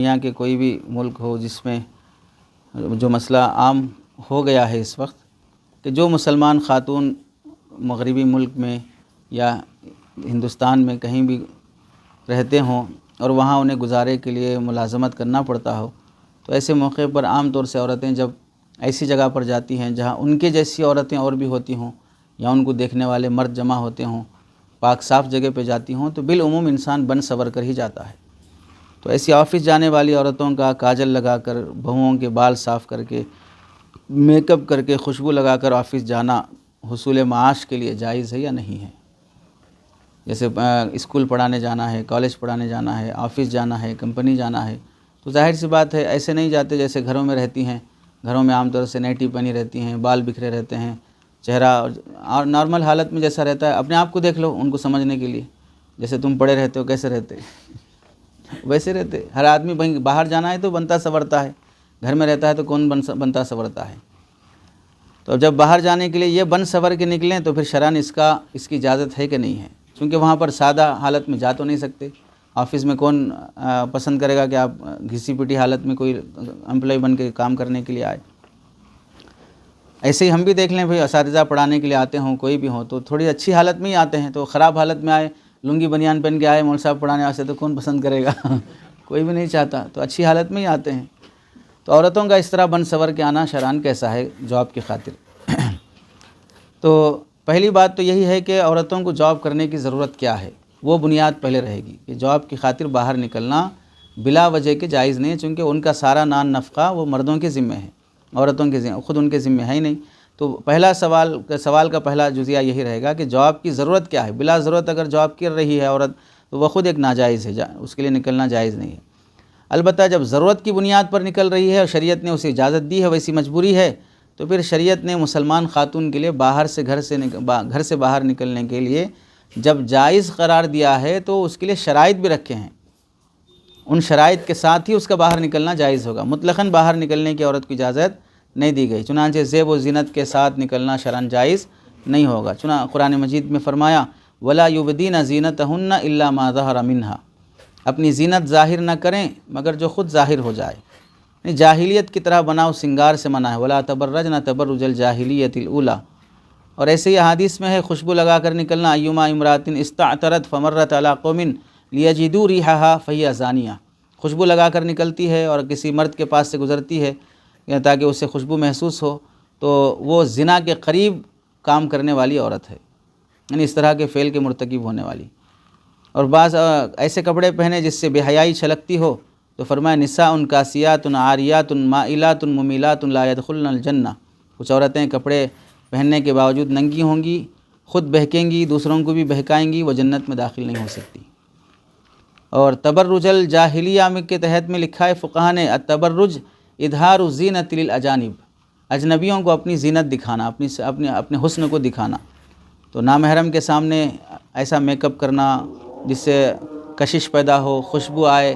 دنیا کے کوئی بھی ملک ہو جس میں جو مسئلہ عام ہو گیا ہے اس وقت کہ جو مسلمان خاتون مغربی ملک میں یا ہندوستان میں کہیں بھی رہتے ہوں اور وہاں انہیں گزارے کے لیے ملازمت کرنا پڑتا ہو، تو ایسے موقع پر عام طور سے عورتیں جب ایسی جگہ پر جاتی ہیں جہاں ان کے جیسی عورتیں اور بھی ہوتی ہوں یا ان کو دیکھنے والے مرد جمع ہوتے ہوں، پاک صاف جگہ پہ جاتی ہوں، تو بالعموم انسان بن سنور کر ہی جاتا ہے۔ تو ایسی آفس جانے والی عورتوں کا کاجل لگا کر، بہوؤں کے بال صاف کر کے، میک اپ کر کے، خوشبو لگا کر آفس جانا حصول معاش کے لیے جائز ہے یا نہیں ہے؟ جیسے اسکول پڑھانے جانا ہے، کالج پڑھانے جانا ہے، آفس جانا ہے، کمپنی جانا ہے، تو ظاہر سی بات ہے ایسے نہیں جاتے جیسے گھروں میں رہتی ہیں۔ گھروں میں عام طور سے نائٹی پہنی رہتی ہیں، بال بکھرے رہتے ہیں، چہرہ اور نارمل حالت میں جیسا رہتا ہے، اپنے آپ کو دیکھ لو ان کو سمجھنے کے لیے، جیسے تم پڑے رہتے ہو کیسے رہتے ویسے رہتے۔ ہر آدمی باہر جانا ہے تو بنتا سنورتا ہے، گھر میں رہتا ہے تو کون بنتا سنورتا ہے؟ تو جب باہر جانے کے لیے یہ بن سنور کے نکلیں تو پھر شرعاً اس کی اجازت ہے کہ نہیں ہے؟ چونکہ وہاں پر سادہ حالت میں جا تو نہیں سکتے۔ آفس میں کون پسند کرے گا کہ آپ گھسی پٹی حالت میں کوئی امپلائی بن کے کام کرنے کے لیے آئے؟ ایسے ہی ہم بھی دیکھ لیں بھئی، اساتذہ پڑھانے کے لیے آتے ہوں کوئی بھی ہوں تو تھوڑی اچھی حالت میں ہی آتے ہیں، تو خراب حالت میں آئے، لنگی بنیان پہن کے آئے مول صاحب پڑھانے واسطے تو کون پسند کرے گا؟ کوئی بھی نہیں چاہتا، تو اچھی حالت میں ہی آتے ہیں۔ تو عورتوں کا اس طرح بن سنور کے آنا شرعاً کیسا ہے جاب کی خاطر؟ تو پہلی بات تو یہی ہے کہ عورتوں کو جاب کرنے کی ضرورت کیا ہے، وہ بنیاد پہلے رہے گی کہ جاب کی خاطر باہر نکلنا بلا وجہ کے جائز نہیں ہے، چونکہ ان کا سارا نان نفقہ وہ مردوں کے ذمہ ہے، عورتوں کے ذمہ، خود ان کے ذمہ ہے ہی نہیں۔ تو پہلا سوال کا پہلا جزیہ یہی رہے گا کہ جاب کی ضرورت کیا ہے۔ بلا ضرورت اگر جاب کر رہی ہے عورت تو وہ خود ایک ناجائز ہے، اس کے لیے نکلنا جائز نہیں ہے۔ البتہ جب ضرورت کی بنیاد پر نکل رہی ہے اور شریعت نے اسے اجازت دی ہے، ویسی مجبوری ہے، تو پھر شریعت نے مسلمان خاتون کے لیے گھر سے باہر نکلنے کے لیے جب جائز قرار دیا ہے تو اس کے لیے شرائط بھی رکھے ہیں۔ ان شرائط کے ساتھ ہی اس کا باہر نکلنا جائز ہوگا۔ مطلقاً باہر نکلنے کی عورت کو اجازت نہیں دی گئی، چنانچہ زیب و زینت کے ساتھ نکلنا شرعاً جائز نہیں ہوگا۔ قرآن مجید میں فرمایا وَلَا يُبْدِينَ زِينَتَهُنَّ إِلَّا مَا ظَهَرَ مِنْهَا، اپنی زینت ظاہر نہ کریں مگر جو خود ظاہر ہو جائے، یعنی جاہلیت کی طرح بناؤ سنگار سے منع ہے۔ وَلَا تَبَرَّجْنَ تَبَرُّجَ الْجَاهِلِيَّةِ الْأُولَىٰ، اور ایسے ہی احادیث میں ہے خوشبو لگا کر نکلنا، اَيُّمَا امْرَأَةٍ اسْتَعْطَرَتْ فَمَرَّتْ عَلَىٰ قَوْمٍ لِيَجِدُوا رِيحَهَا فَهِيَ زَانِيَةٌ، خوشبو لگا کر نکلتی ہے اور کسی مرد کے پاس سے گزرتی ہے تاکہ اسے خوشبو محسوس ہو، تو وہ زنا کے قریب کام کرنے والی عورت ہے، یعنی اس طرح کے فعل کے مرتکب ہونے والی۔ اور بعض ایسے کپڑے پہنے جس سے بے حیائی چھلکتی ہو، تو فرمایا نساء کاسیات عاریات مائلات ممیلات لا يدخلن الجنہ، کچھ عورتیں کپڑے پہننے کے باوجود ننگی ہوں گی، خود بہکیں گی، دوسروں کو بھی بہکائیں گی، وہ جنت میں داخل نہیں ہو سکتی۔ اور تبرج الجاہلیہ کے تحت میں لکھا ہے فقہا نے التبرج اظہار الزینت للاجانب، اجنبیوں کو اپنی زینت دکھانا، اپنے حسن کو دکھانا۔ تو نامحرم کے سامنے ایسا میک اپ کرنا جس سے کشش پیدا ہو، خوشبو آئے،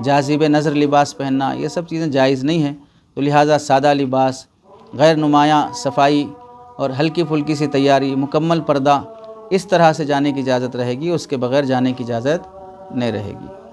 جاذب نظر لباس پہننا، یہ سب چیزیں جائز نہیں ہیں۔ تو لہٰذا سادہ لباس، غیر نمایاں صفائی اور ہلکی پھلکی سی تیاری، مکمل پردہ، اس طرح سے جانے کی اجازت رہے گی، اس کے بغیر جانے کی اجازت نہیں رہے گی۔